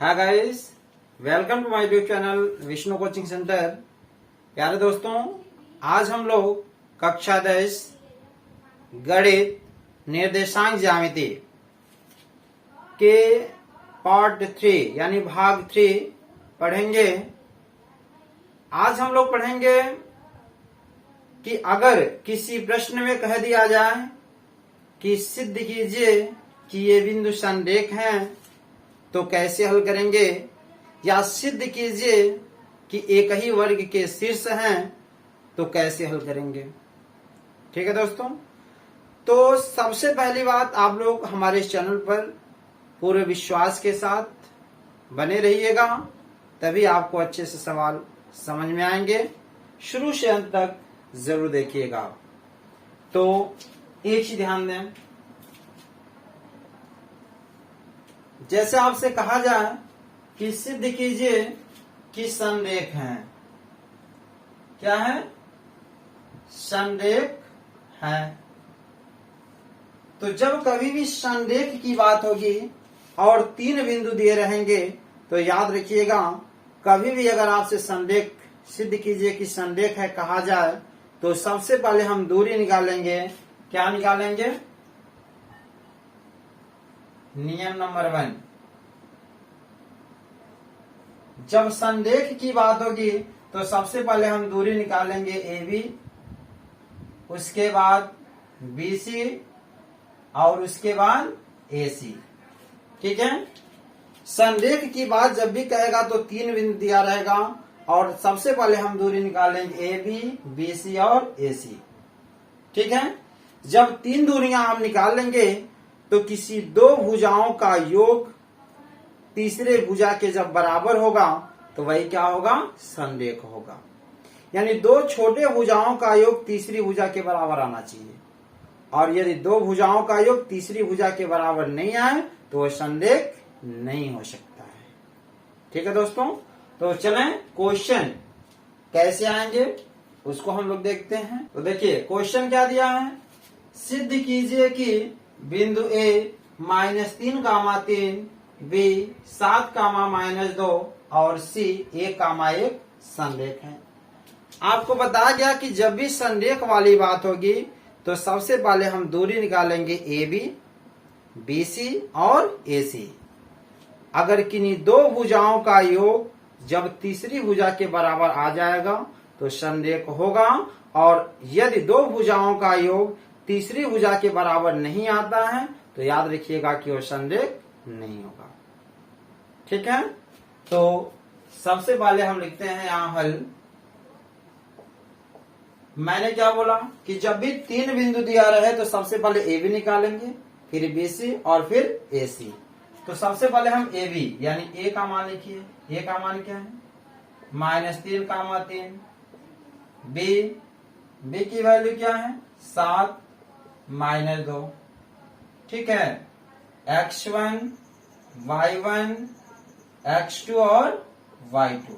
Hi guys, welcome to my YouTube channel Vishnu coaching centre. प्यारे दोस्तों, आज हम लोग कक्षा 10 गणित निर्देशांक ज्यामिति के पार्ट 3 यानी भाग 3 पढ़ेंगे। आज हम लोग पढ़ेंगे कि अगर किसी प्रश्न में कह दिया जाए कि सिद्ध कीजिए कि ये बिंदु संरेख हैं तो कैसे हल करेंगे, या सिद्ध कीजिए कि एक ही वर्ग के शीर्ष हैं तो कैसे हल करेंगे। ठीक है दोस्तों, तो सबसे पहली बात, आप लोग हमारे इस चैनल पर पूरे विश्वास के साथ बने रहिएगा, तभी आपको अच्छे से सवाल समझ में आएंगे। शुरू से अंत तक जरूर देखिएगा। तो एक चीज ध्यान दें, जैसे आपसे कहा जाए कि सिद्ध कीजिए कि संरेख हैं। क्या है? संरेख है। तो जब कभी भी संरेख की बात होगी और 3 बिंदु दिए रहेंगे तो याद रखिएगा, कभी भी अगर आपसे संरेख सिद्ध कीजिए कि संरेख है कहा जाए तो सबसे पहले हम दूरी निकालेंगे। क्या निकालेंगे? नियम नंबर 1, जब संरेख की बात होगी तो सबसे पहले हम दूरी निकालेंगे AB, उसके बाद BC और उसके बाद AC। ठीक है। संरेख की बात जब भी कहेगा तो 3 बिंदु दिया रहेगा और सबसे पहले हम दूरी निकालेंगे AB, BC और AC। ठीक है। जब 3 दूरियां हम निकाल लेंगे तो किसी 2 भुजाओं का योग तीसरे भुजा के जब बराबर होगा तो वही क्या होगा? संरेख होगा। यानी 2 छोटे भुजाओं का योग तीसरी भुजा के बराबर आना चाहिए, और यदि 2 भुजाओं का योग तीसरी भुजा के बराबर नहीं आए तो वह संरेख नहीं हो सकता है। ठीक है दोस्तों, तो चलें क्वेश्चन कैसे आएंगे उसको हम लोग देखते हैं। तो देखिए क्वेश्चन क्या दिया है, सिद्ध कीजिए कि बिंदु A -3, B 7, -2 और C 1, संरेख है। आपको बताया गया कि जब भी संरेख वाली बात होगी तो सबसे पहले हम दूरी निकालेंगे AB, BC और AC। अगर किन्हीं 2 भुजाओं का योग जब तीसरी भुजा के बराबर आ जाएगा तो संरेख होगा, और यदि 2 भुजाओं का योग तीसरी भुजा के बराबर नहीं आता है तो याद रखिएगा कि वह संरेख नहीं होगा। ठीक है। तो सबसे पहले हम लिखते हैं यहां हल। मैंने क्या बोला कि जब भी 3 बिंदु दिया रहे तो सबसे पहले AB निकालेंगे, फिर BC और फिर AC। तो सबसे पहले हम AB यानी A का मान लिखिए। A का मान क्या है? -3, B की वैल्यू क्या है? 7, -2। ठीक है। X1, Y1, X2 और Y2।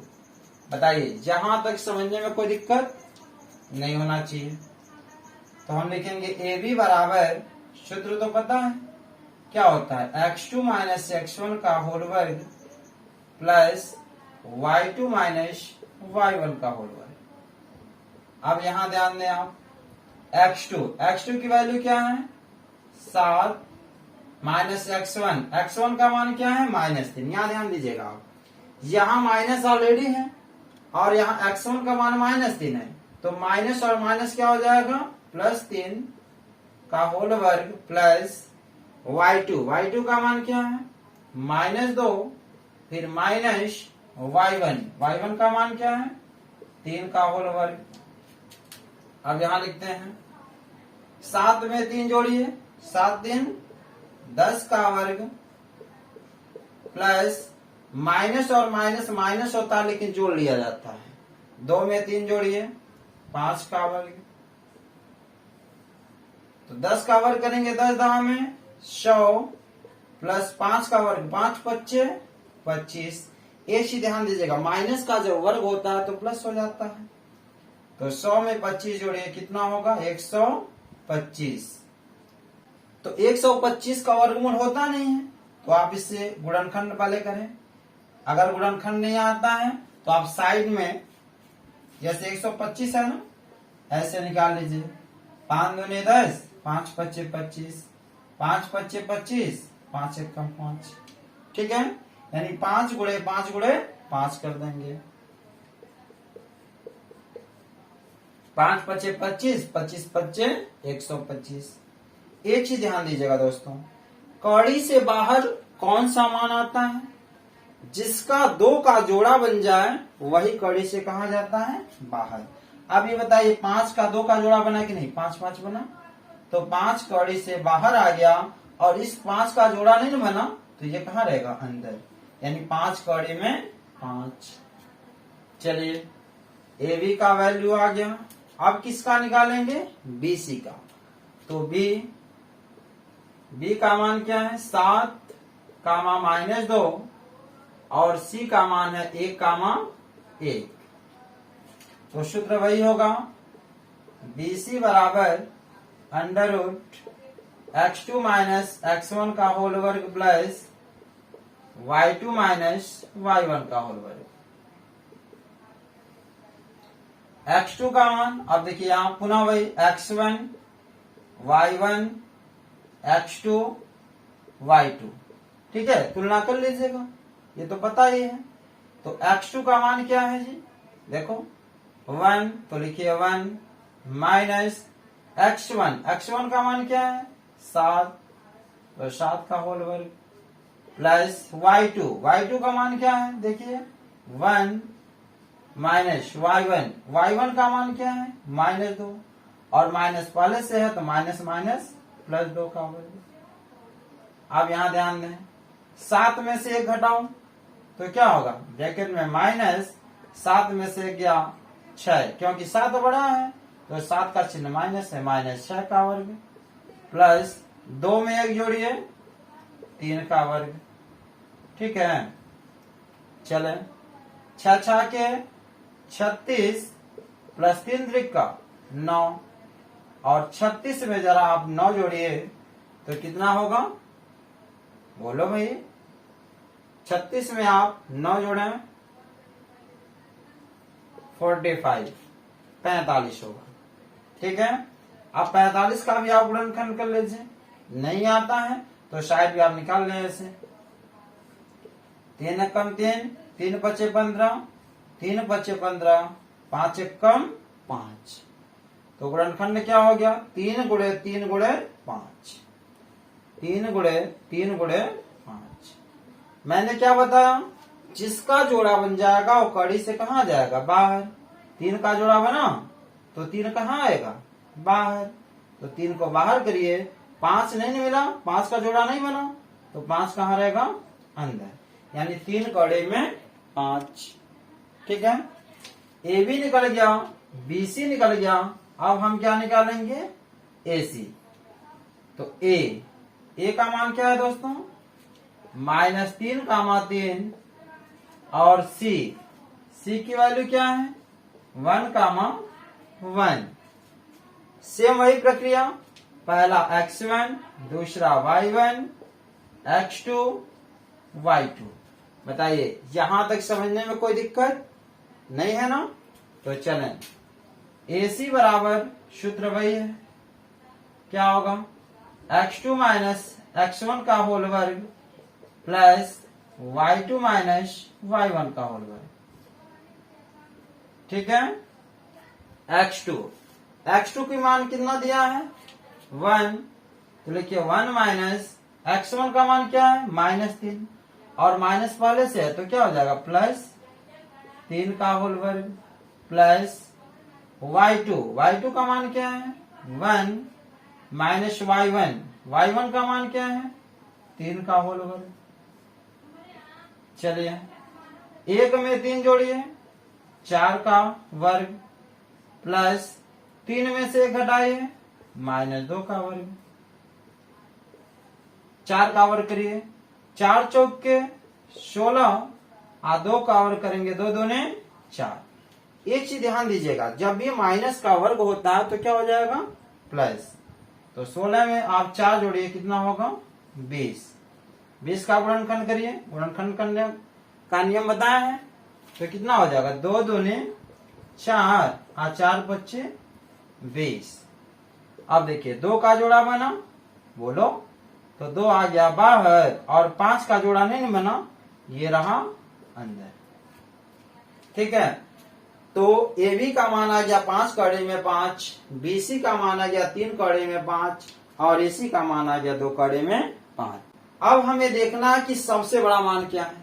बताइए, जहां तक समझने में कोई दिक्कत नहीं होना चाहिए। तो हम लिखेंगे AB बराबर, सूत्र तो पता है क्या होता है, X2 - X1 का होल वर्ग प्लस Y2 - Y1 का होल वर्ग। अब यहां ध्यान दें आप, X2 की वैल्यू क्या है? 7 -X1 का मान क्या है? -3। यहां ध्यान दीजिएगा आप, यहां माइनस ऑलरेडी है और यहां X1 का मान -3 है, तो माइनस और माइनस क्या हो जाएगा? +3 का होल वर्ग प्लस Y2 का मान क्या है? -2, फिर माइनस Y1 का मान क्या है? 3 का होल वर्ग। अब यहां लिखते हैं 7 में 3 जोड़िए, 7 3 10 का वर्ग प्लस माइनस और माइनस माइनस होता है लेकिन जोड़ लिया जाता है। 2 में 3 जोड़िए, 5 का वर्ग। तो 10 का वर्ग करेंगे 10 दावा में 100 प्लस 5 का वर्ग 5 5 25। एक चीज ध्यान दीजिएगा, माइनस का जब वर्ग होता है तो प्लस हो जाता है। तो 100 में 25 जोड़िए, कितना होगा? 125। तो 125 का वर्गमूल होता नहीं है, तो आप इससे गुणनखंड पहले करें। अगर गुणनखंड नहीं आता है तो आप साइड में जैसे 125 है ना, ऐसे निकाल लीजिए। 5 दूनी 10, 5 पच्चे 25, 5 पच्चे 25, 5 एकम 5। ठीक है, यानी 5 गुणे 5 गुणे 5 कर देंगे। 5 पच्चे 25, 25 पच्चे 125। एक चीज ध्यान दीजिएगा दोस्तों, कड़ी से बाहर कौन सा मान आता है? जिसका 2 का जोड़ा बन जाए वही कड़ी से कहा जाता है बाहर। अब ये बताइए 5 का 2 का जोड़ा बना कि नहीं? 5 5 बना, तो 5 कड़ी से बाहर आ गया और इस 5 का जोड़ा नहीं बना तो ये कहाँ रहेगा? अंदर, यानी 5 कड़ी में 5। चलिए ए बी का वैल्यू आ गया। अब किसका निकालेंगे? बी सी का। तो बी का मान क्या है? 7 कामा -2 और सी का मान है 1 कामा 1। तो सूत्र वही होगा, BC बराबर √x2 माइनस x1 का होल वर्ग प्लस y2 माइनस y1 का होल वर्ग। x2 का मान, अब देखिए यहां पुनः वही x1 y1 x2 y2। ठीक है, तुलना कर लीजिएगा, ये तो पता ही है। तो x2 का मान क्या है जी? देखो 1, तो लिखिए 1 माइनस x1 का मान क्या है? 7, तो 7 का होल वर्ग प्लस y2 का मान क्या है? देखिए 1 माइनस y1 का मान क्या है? -2, और माइनस पहले से है तो माइनस माइनस प्लस 2 का वर्ग। अब यहां ध्यान दें, 7 में से 1 घटाओ तो क्या होगा? ब्रैकेट में माइनस 7 में से गया 6, क्योंकि 7 बड़ा है तो 7 का चिन्ह माइनस है, -6 का वर्ग प्लस 2 में 1 जोड़िए 3 का वर्ग। ठीक है, चले 6 6 के 36 प्लस 3 त्रिका 9, और 36 में जरा आप 9 जोड़िए तो कितना होगा? बोलो भाई, 36 में आप 9 जोड़े 45 होगा। ठीक है, अब 45 का भी आप गुणनखंड कर लीजिए। नहीं आता है तो शायद भी आप निकाल लें ऐसे। 3 एकम 3, 3 पच्चे 15, 3 पच्चे 15, 5 एकम 5। तो गुणनखंड क्या हो गया? 3 गुणे 3 गुणे 5, 3 गुणे 3 गुणे 5। मैंने क्या बताया? जिसका जोड़ा बन जाएगा वो कड़ी से कहाँ जाएगा? बाहर। 3 का जोड़ा बना तो 3 कहाँ आएगा? बाहर। तो 3 को बाहर करिए, 5 नहीं मिला, 5 का जोड़ा नहीं बना तो 5 कहाँ रहेगा? अंदर, यानी 3 कड़ी में 5। ठीक है, ए बी निकल गया, बी सी निकल गया। अब हम क्या निकालेंगे? ए सी। तो ए का मान क्या है दोस्तों? -3 कामा 3, और सी की वैल्यू क्या है? 1 कामा 1। सेम वही प्रक्रिया, पहला x1, दूसरा y1, x2 y2। बताइए यहां तक समझने में कोई दिक्कत नहीं है ना? तो चलें, AC बराबर सूत्र वही है, क्या होगा? x2 माइनस x1 का होल वर्ग प्लस y2 माइनस y1 का होल वर्ग। ठीक है, x2 की मान कितना दिया है? 1, तो लिखिए 1 माइनस x1 का मान क्या है? -3, और माइनस पहले से है तो क्या हो जाएगा? प्लस 3 का होल वर्ग प्लस y2 का मान क्या है? 1 माइनस y1 का मान क्या है? 3 का होल वर्ग। चलिए 1 में 3 जोड़िए, 4 का वर्ग प्लस 3 में से 1 घटाइए, -2 का वर्ग। 4 का वर्ग करिए, 4 चौक के 16, 2 का वर्ग करेंगे 2 दूने 4। एक चीज ध्यान दीजिएगा, जब भी माइनस का वर्ग होता है तो क्या हो जाएगा? प्लस। तो 16 में आप 4 जोड़िए, कितना होगा? 20 का गुणनखंड करिए। गुणनखंड का नियम बताया है। तो कितना हो जाएगा, 2 दूनी 4 और 4 पच्चे 20। अब देखिए 2 का जोड़ा बना, बोलो, तो 2 आ गया बाहर और 5 का जोड़ा नहीं बना, ये रहा अंदर। ठीक है, तो ए बी का मान आ गया 5 कड़ी में 5, बी सी का मान आ गया 3 कड़ी में 5 और ए सी का मान आ गया 2 कड़ी में 5। अब हमें देखना है कि सबसे बड़ा मान क्या है।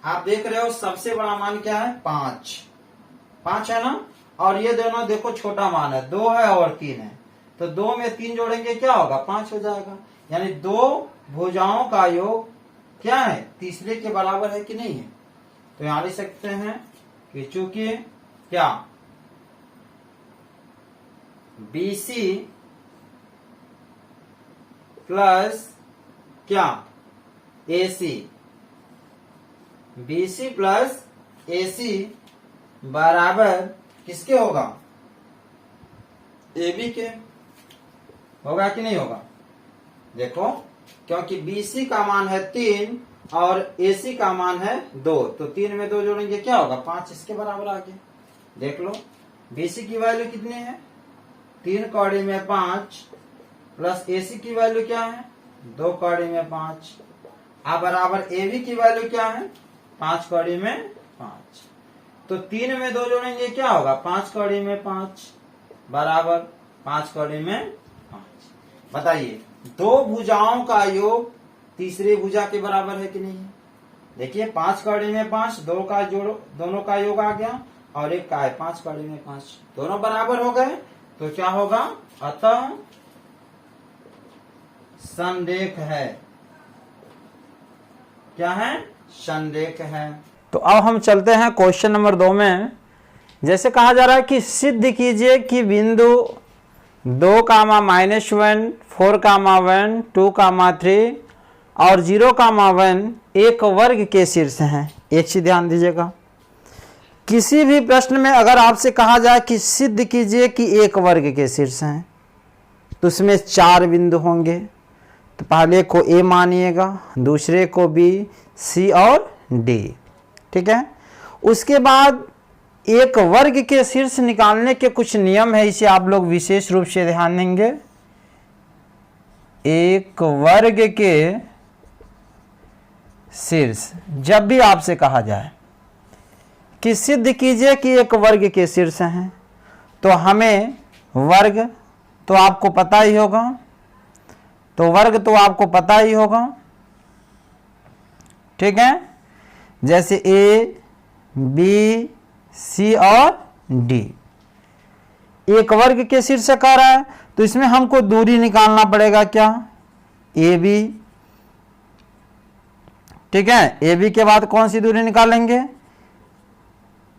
आप देख रहे हो सबसे बड़ा मान क्या है, 5 है ना, और ये दोनों देखो छोटा मान है, 2 है और 3 है, तो 2 में 3 जोड़ेंगे क्या होगा, 5 हो जाएगा। यानी 2 भुजाओं का योग क्या है, तीसरे के बराबर है कि नहीं है। तो यहां लिख सकते हैं कि चूंकि क्या BC प्लस क्या AC, BC प्लस AC बराबर किसके होगा, AB के होगा कि नहीं होगा। देखो क्योंकि BC का मान है 3 और AC का मान है 2, तो 3 में 2 जोड़ेंगे क्या होगा, 5 इसके बराबर आ गया। देख लो BC की वैल्यू कितनी है, 3 कौड़ी में 5 प्लस AC की वैल्यू क्या है, 2 कौड़ी में 5, अब बराबर AB की वैल्यू क्या है, 5 कौड़ी में 5। तो 3 में 2 जोड़ेंगे क्या होगा, 5 कौड़ी में 5 बराबर 5 कौड़ी में 5। बताइए 2 भुजाओं का योग तीसरे भुजा के बराबर है कि नहीं है। देखिए 5 कड़ी में 5, 2 का जोड़, दोनों का योग आ गया और एक का है 5 कड़ी में 5, दोनों बराबर हो गए, तो क्या होगा, अतः संरेख है। क्या है, संरेख है। तो अब हम चलते हैं क्वेश्चन नंबर 2 में। जैसे कहा जा रहा है कि सिद्ध कीजिए कि बिंदु 2, -1, 4, 1, 2, 3 और 0, 1 एक वर्ग के शीर्ष हैं। एक चीज ध्यान दीजिएगा, किसी भी प्रश्न में अगर आपसे कहा जाए कि सिद्ध कीजिए कि एक वर्ग के शीर्ष हैं, तो उसमें 4 बिंदु होंगे। तो पहले को A मानिएगा, दूसरे को B, C और D। ठीक है, उसके बाद एक वर्ग के शीर्ष निकालने के कुछ नियम है, इसे आप लोग विशेष रूप से ध्यान देंगे। एक वर्ग के शीर्ष जब भी आपसे कहा जाए कि सिद्ध कीजिए कि एक वर्ग के शीर्ष हैं, तो हमें वर्ग तो आपको पता ही होगा, ठीक है। जैसे A, B, C और D एक वर्ग के शीर्ष कह रहा है, तो इसमें हमको दूरी निकालना पड़ेगा, क्या, AB। ठीक है, AB के बाद कौन सी दूरी निकालेंगे,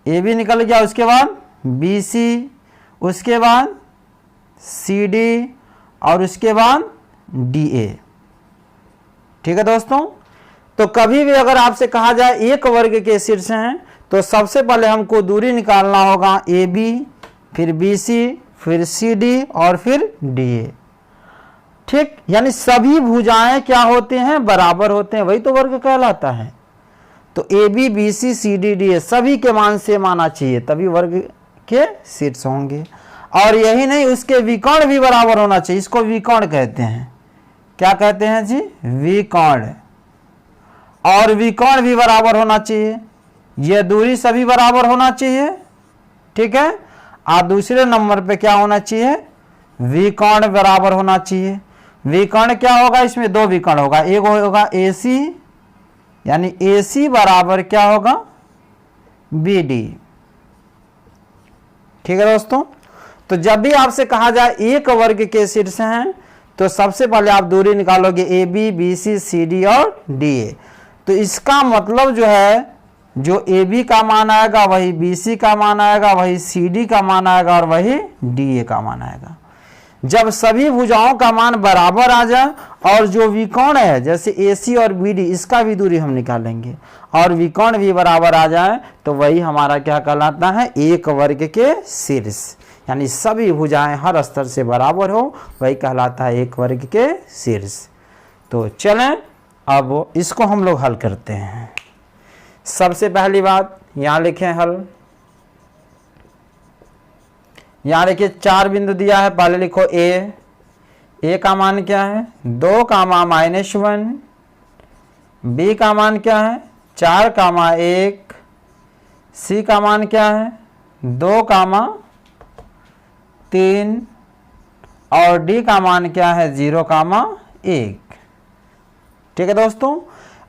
AB निकल गया, उसके बाद BC, उसके बाद CD और उसके बाद DA। ठीक है दोस्तों, तो कभी भी अगर आपसे कहा जाए एक वर्ग के शीर्ष हैं, तो सबसे पहले हमको दूरी निकालना होगा AB, फिर BC, फिर CD और फिर DA। ठीक, यानी सभी भुजाएं क्या होते हैं, बराबर होते हैं, वही तो वर्ग कहलाता है। तो AB, BC, CD, DA सभी के मान सेम आना चाहिए, तभी वर्ग के शीर्ष होंगे। और यही नहीं, उसके विकर्ण भी बराबर होना चाहिए, इसको विकर्ण कहते हैं। क्या कहते हैं जी, विकर्ण। और विकर्ण भी बराबर होना चाहिए, यह दूरी सभी बराबर होना चाहिए। ठीक है, और दूसरे नंबर पे क्या होना चाहिए, विकर्ण बराबर होना चाहिए। विकर्ण क्या होगा, इसमें 2 विकर्ण होगा, एक होगा AC, यानी AC बराबर क्या होगा, BD। ठीक है दोस्तों, तो जब भी आपसे कहा जाए एक वर्ग के शीर्ष हैं, तो सबसे पहले आप दूरी निकालोगे AB, BC, CD और DA। तो इसका मतलब जो है, जो AB का मान आएगा वही BC का मान आएगा, वही CD का मान आएगा और वही DA का मान आएगा। जब सभी भुजाओं का मान बराबर आ जाए और जो विकर्ण है जैसे AC और BD, इसका भी दूरी हम निकालेंगे और विकर्ण भी बराबर आ जाए, तो वही हमारा क्या कहलाता है, एक वर्ग के शीर्ष। यानी सभी भुजाएं हर स्तर से बराबर हो, वही कहलाता है एक वर्ग के शीर्ष। तो चलें अब इसको हम लोग हल करते हैं। सबसे पहली बात यहां लिखें हल। यहां देखिए 4 बिंदु दिया है, पहले लिखो ए का मान क्या है 2 कामा -1, बी का मान क्या है 4 कामा 1, सी का मान क्या है 2 कामा 3 और डी का मान क्या है 0 कामा 1। ठीक है दोस्तों,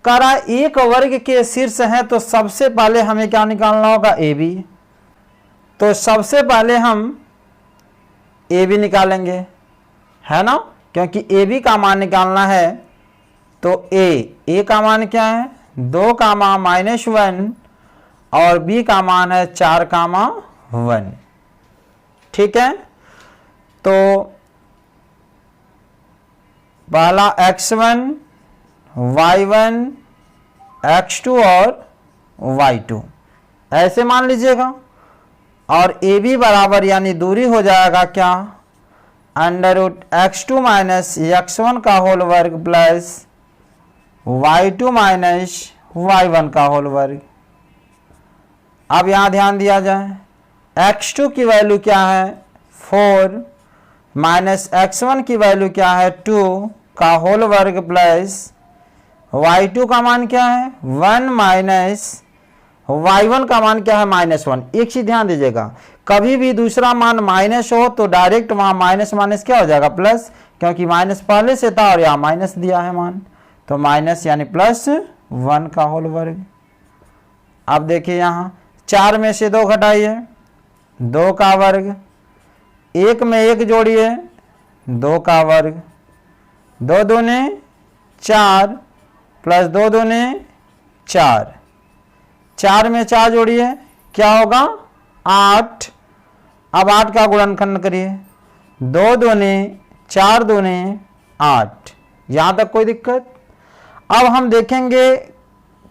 कह रहा एक वर्ग के शीर्ष है तो सबसे पहले हमें क्या निकालना होगा ए बी। तो सबसे पहले हम ए बी निकालेंगे, है ना, क्योंकि ए बी का मान निकालना है। तो ए का मान क्या है 2 कामा -1 और बी का मान है 4 कामा 1। ठीक है, तो पहला x1 y1 x2 और y2 ऐसे मान लीजिएगा। और ए बी बराबर यानी दूरी हो जाएगा क्या √x2 - x1 का होल वर्ग प्लस y2 - y1 का होल वर्ग। अब यहां ध्यान दिया जाए x2 की वैल्यू क्या है 4 माइनस x1 की वैल्यू क्या है 2 का होल वर्ग प्लस y2 का मान क्या है 1 माइनस y1 का मान क्या है -1। एक चीज ध्यान दीजिएगा, कभी भी दूसरा मान माइनस हो तो डायरेक्ट वहां माइनस माइनस क्या हो जाएगा प्लस, क्योंकि माइनस पहले से था और यहाँ माइनस दिया है मान, तो माइनस यानी +1 का होल वर्ग। अब देखिए यहाँ 4 में से 2 घटाइए 2 का वर्ग, 1 में 1 जोड़िए 2 का वर्ग, 2 दूने 4 प्लस 2 दूने 4, 4 में 4 जोड़िए क्या होगा 8। अब 8 का गुणनखंड करिए 2 दूने 4 दूने 8। यहां तक कोई दिक्कत। अब हम देखेंगे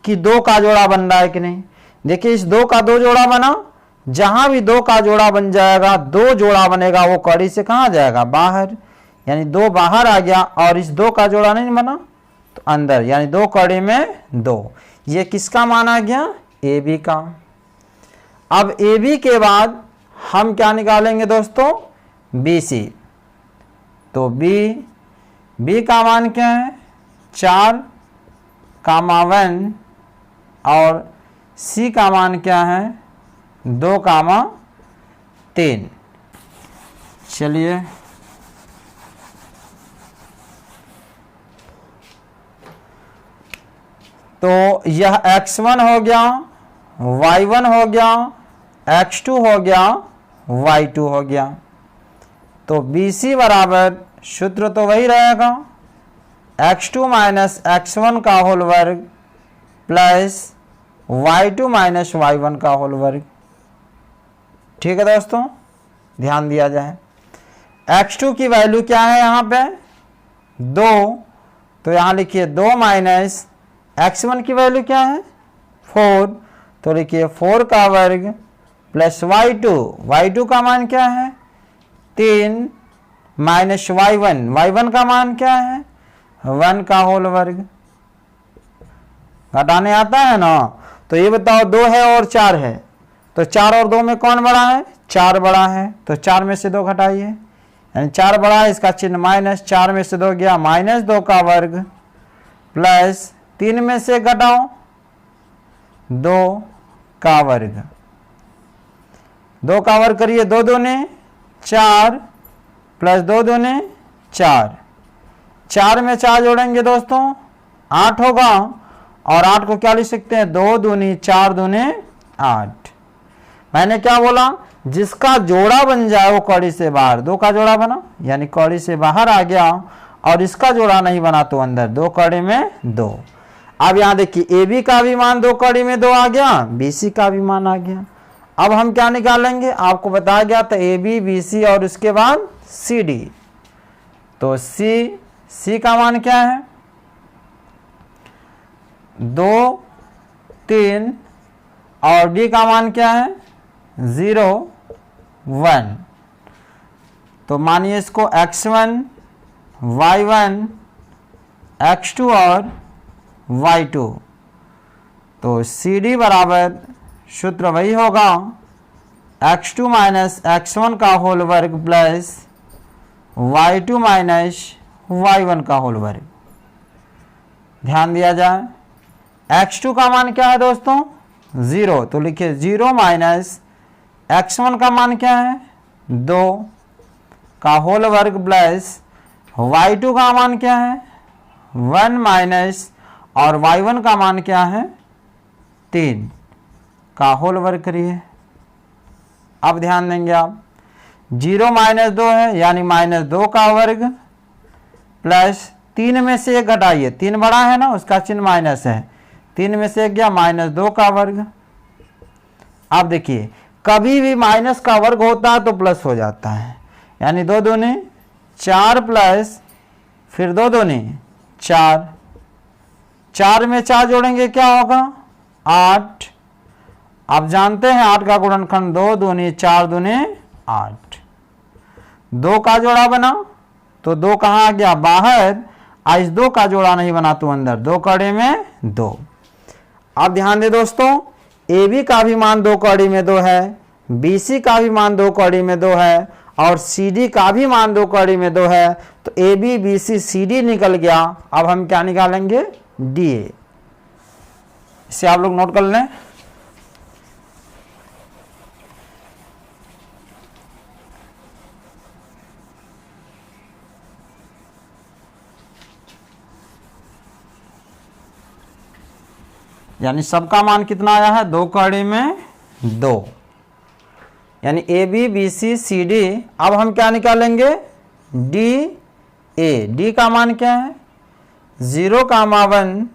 कि 2 का जोड़ा बन रहा है कि नहीं। देखिए इस 2 का 2 जोड़ा बना, जहां भी 2 का जोड़ा बन जाएगा 2 जोड़ा बनेगा वो कड़ी से कहां जाएगा बाहर, यानी 2 बाहर आ गया। और इस 2 का जोड़ा नहीं बना तो अंदर, यानी 2 कड़ी में 2। ये किसका मान आ गया ए बी का। अब ए बी के बाद हम क्या निकालेंगे दोस्तों बी सी। तो बी का मान क्या है 4 कामा 1 और सी का मान क्या है 2 कामा 3। चलिए तो यह x1 हो गया, y1 हो गया, x2 हो गया, y2 हो गया। तो BC बराबर सूत्र तो वही रहेगा x2 - x1 का होल वर्ग प्लस y2 - y1 का होल वर्ग। ठीक है दोस्तों, ध्यान दिया जाए x2 की वैल्यू क्या है यहाँ पे 2, तो यहाँ लिखिए 2 माइनस x1 की वैल्यू क्या है 4, तो लिखिए 4 का वर्ग प्लस y2 का मान क्या है 3 माइनस y1 का मान क्या है 1 का होल वर्ग। घटाने आता है ना, तो ये बताओ 2 है और 4 है, तो 4 और 2 में कौन बड़ा है 4 बड़ा है, तो 4 में से 2 घटाइए, यानी 4 बड़ा है, इसका चिन्ह माइनस, 4 में से 2 गया -2 का वर्ग प्लस 3 में से घटाओ 2 का वर्ग, 2 का वर्ग करिए 2 दूने 4 प्लस 2 दूने 4, 4 में 4 जोड़ेंगे दोस्तों 8 होगा। और 8 को क्या लिख सकते हैं 2 दूनी 4 दूने 8। मैंने क्या बोला जिसका जोड़ा बन जाए वो कड़ी से बाहर, 2 का जोड़ा बना यानी कड़ी से बाहर आ गया, और इसका जोड़ा नहीं बना तो अंदर 2 कड़ी में 2। अब यहां देखिए ए बी का भी मान 2 कड़ी में 2 आ गया, बी सी का भी मान आ गया। अब हम क्या निकालेंगे आपको बताया गया था ए बी बी सी और उसके बाद सी डी। तो सी का मान क्या है 2 3 और डी का मान क्या है 0 1। तो मानिए इसको x1 y1 x2 और y2। तो सी डी बराबर सूत्र वही होगा x2 माइनस x1 का होल वर्ग प्लस y2 माइनस y1 का होल वर्ग। ध्यान दिया जाए, x2 का मान क्या है दोस्तों 0, तो लिखिए 0 माइनस x1 का मान क्या है 2 का होल वर्ग प्लस y2 का मान क्या है 1 माइनस और y1 का मान क्या है 3 का होल वर्ग करिए। अब ध्यान देंगे आप 0 माइनस 2 है यानी माइनस 2 का वर्ग प्लस 3 में से 1 घटाइए, 3 बड़ा है ना उसका चिन्ह माइनस है, 3 में से 1 गया माइनस 2 का वर्ग। अब देखिए कभी भी माइनस का वर्ग होता है तो प्लस हो जाता है, यानी 2 दूनी 4 प्लस फिर 2 दूनी 4, 4 में 4 जोड़ेंगे क्या होगा 8। आप जानते हैं 8 का गुणनखंड 2 दूनी 4 दूनी 8। 2 का जोड़ा बना तो 2 कहाँ आ गया बाहर, आज 2 का जोड़ा नहीं बना तो अंदर, 2 कड़ी में 2। अब ध्यान दे दोस्तों ए बी का भी मान 2 कड़ी में 2 है, बी सी का भी मान 2 कड़ी में 2 है और सी डी का भी मान 2 कड़ी में 2 है। तो A B B C C D निकल गया। अब हम क्या निकालेंगे डी ए। इसे आप लोग नोट कर लें। यानी सबका मान कितना आया है 2 कड़ी में 2, यानी A B B C C D. अब हम क्या निकालेंगे डी ए। डी का मान क्या है 0 कामा 1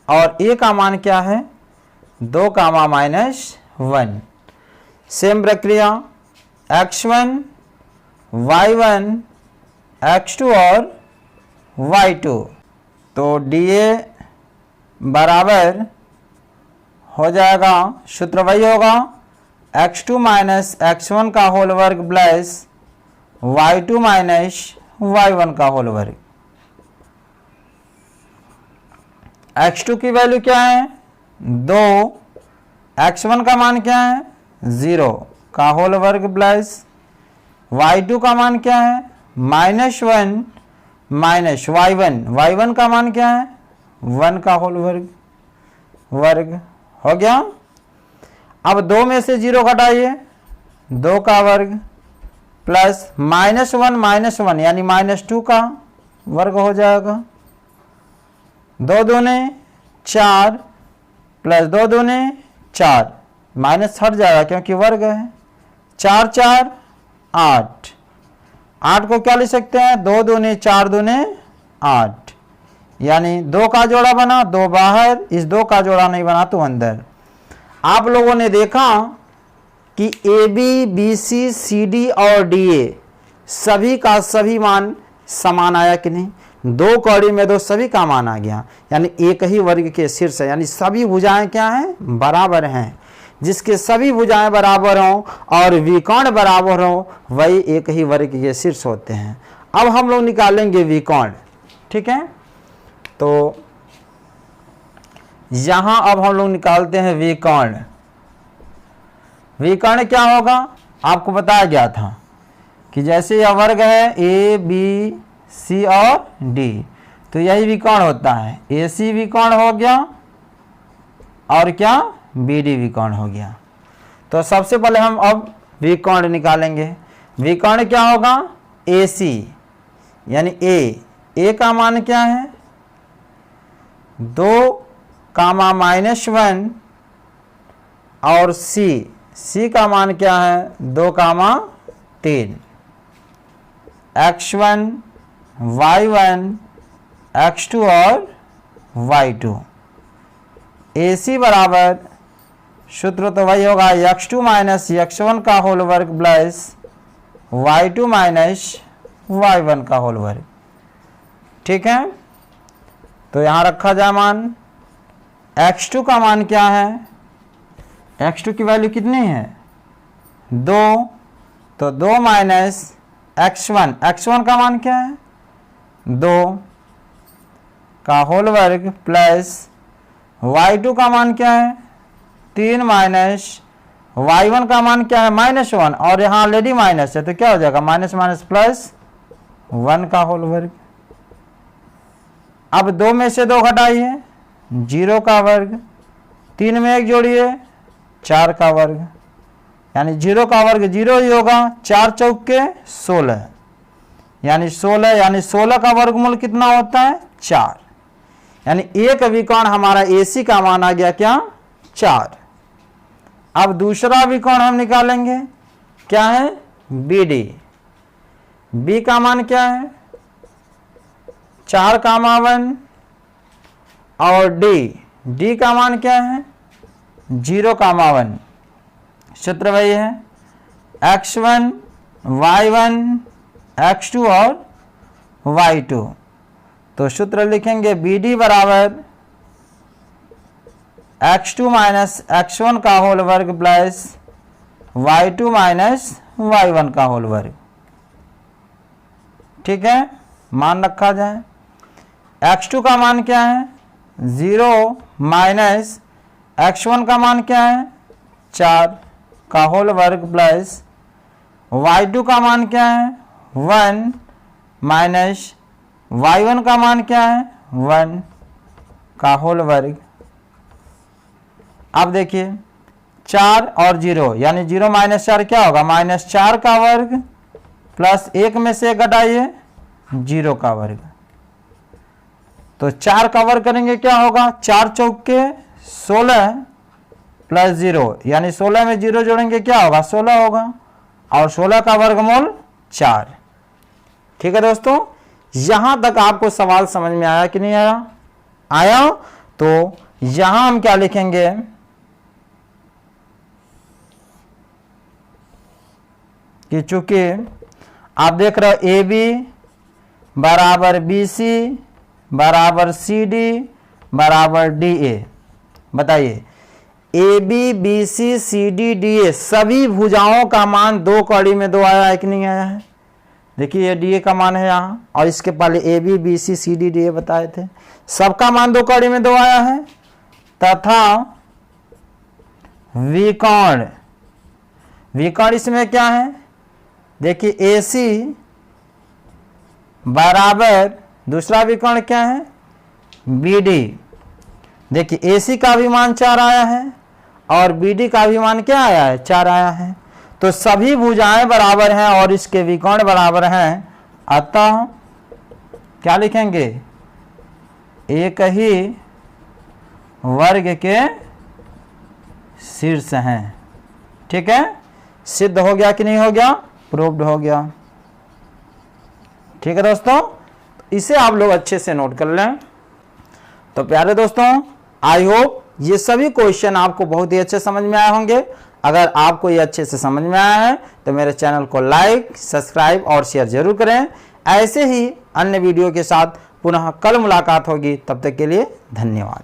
और ए का मान क्या है 2 कामा माइनस 1। सेम प्रक्रिया x1 y1 x2 और y2। तो डी ए बराबर हो जाएगा सूत्र वही होगा x2 माइनस x1 का होल वर्ग प्लस y2 माइनस y1 का होल वर्ग। x2 की वैल्यू क्या है 2, x1 का मान क्या है 0 का होल वर्ग प्लस y2 का मान क्या है -1 माइनस y1 का मान क्या है 1 का होल वर्ग हो गया। अब 2 में से 0 घटाइए, 2 का वर्ग प्लस -1 यानी -2 का वर्ग हो जाएगा। 2 दूने 4 प्लस 2 दूने 4, माइनस हट जाएगा क्योंकि वर्ग है। 4 4 8, 8 को क्या लिख सकते हैं 2 दूने 4 दूने 8, यानी 2 का जोड़ा बना 2 बाहर, इस 2 का जोड़ा नहीं बना तो अंदर। आप लोगों ने देखा कि A B B C C D और डी ए सभी का सभी मान समान आया कि नहीं, 2 कड़ी में 2 सभी का मान आ गया, यानी एक ही वर्ग के शीर्ष है, यानी सभी भुजाएं क्या हैं बराबर हैं। जिसके सभी भुजाएं बराबर हों और विकर्ण बराबर हों वही एक ही वर्ग के शीर्ष होते हैं। अब हम लोग निकालेंगे विकर्ण, ठीक है। तो यहां अब हम लोग निकालते हैं विकर्ण। विकर्ण क्या होगा आपको बताया गया था कि जैसे यह वर्ग है ए बी सी और डी, तो यही विकर्ण होता है। ए सी विकर्ण हो गया और क्या बी डी विकर्ण हो गया। तो सबसे पहले हम अब विकर्ण निकालेंगे। विकर्ण क्या होगा ए सी, यानी ए का मान क्या है 2 कामा -1 और सी का मान क्या है 2 कामा 3। x1 y1 x2 और y2। AC बराबर सूत्र तो वही होगा x2 माइनस x1 का होल वर्ग प्लस y2 माइनस y1 का होल वर्ग, ठीक है। तो यहां रखा जाए मान x2 का मान क्या है, x2 की वैल्यू कितनी है 2, तो 2 माइनस x1 का मान क्या है 2 का होल वर्ग प्लस y2 का मान क्या है 3 माइनस y1 का मान क्या है -1, और यहाँ ऑलरेडी माइनस है तो क्या हो जाएगा माइनस माइनस प्लस 1 का होल वर्ग। अब 2 में से 2 घटाइए 0 का वर्ग, 3 में 1 जोड़िए 4 का वर्ग, यानी 0 का वर्ग 0 ही होगा। 4 चौके 16, यानी 16 का वर्गमूल कितना होता है 4, यानी एक विकर्ण हमारा AC का मान आ गया क्या 4। अब दूसरा विकर्ण हम निकालेंगे, क्या है BD। B का मान क्या है 4 का 1, और D का मान क्या है 0 का 1। सूत्र वही है x1 y1 x2 और y2। तो सूत्र लिखेंगे BD बराबर x2 माइनस x1 का होल वर्ग प्लस y2 माइनस y1 का होल वर्ग। ठीक है, मान रखा जाए। x2 का मान क्या है 0 माइनस x1 का मान क्या है 4 का होल वर्ग प्लस y2 का मान क्या है 1 माइनस y1 का मान क्या है 1 का होल वर्ग। अब देखिए 4 और 0, यानी 0 माइनस 4 क्या होगा -4 का वर्ग प्लस 1 में से घटाइए 0 का वर्ग। तो 4 का वर्ग करेंगे क्या होगा 4 चौके 16 प्लस 0, यानी 16 में 0 जोड़ेंगे क्या होगा 16 होगा, और 16 का वर्गमूल 4। ठीक है दोस्तों, यहां तक आपको सवाल समझ में आया कि नहीं आया? तो यहां हम क्या लिखेंगे कि चूंकि आप देख रहे हो AB बराबर BC बराबर CD बराबर DA। बताइए AB BC CD DA सभी भुजाओं का मान 2 कड़ी में 2 आया है कि नहीं आया है? देखिए ये DA का मान है यहाँ, और इसके पहले AB BC CD DA बताए थे, सबका मान 2 कड़ी में 2 आया है। तथा विकर्ण इसमें क्या है देखिए AC बराबर दूसरा विकर्ण क्या है BD। देखिए AC का भी मान 4 आया है और BD का भी मान क्या आया है 4 आया है। तो सभी भुजाएं बराबर हैं और इसके विकर्ण बराबर हैं, अतः क्या लिखेंगे एक ही वर्ग के शीर्ष हैं। ठीक है, सिद्ध हो गया कि नहीं हो गया? प्रूव्ड हो गया। ठीक है दोस्तों, इसे आप लोग अच्छे से नोट कर लें। तो प्यारे दोस्तों, आई होप ये सभी क्वेश्चन आपको बहुत ही अच्छे समझ में आए होंगे। अगर आपको ये अच्छे से समझ में आया है तो मेरे चैनल को लाइक, सब्सक्राइब और शेयर जरूर करें। ऐसे ही अन्य वीडियो के साथ पुनः कल मुलाकात होगी, तब तक के लिए धन्यवाद।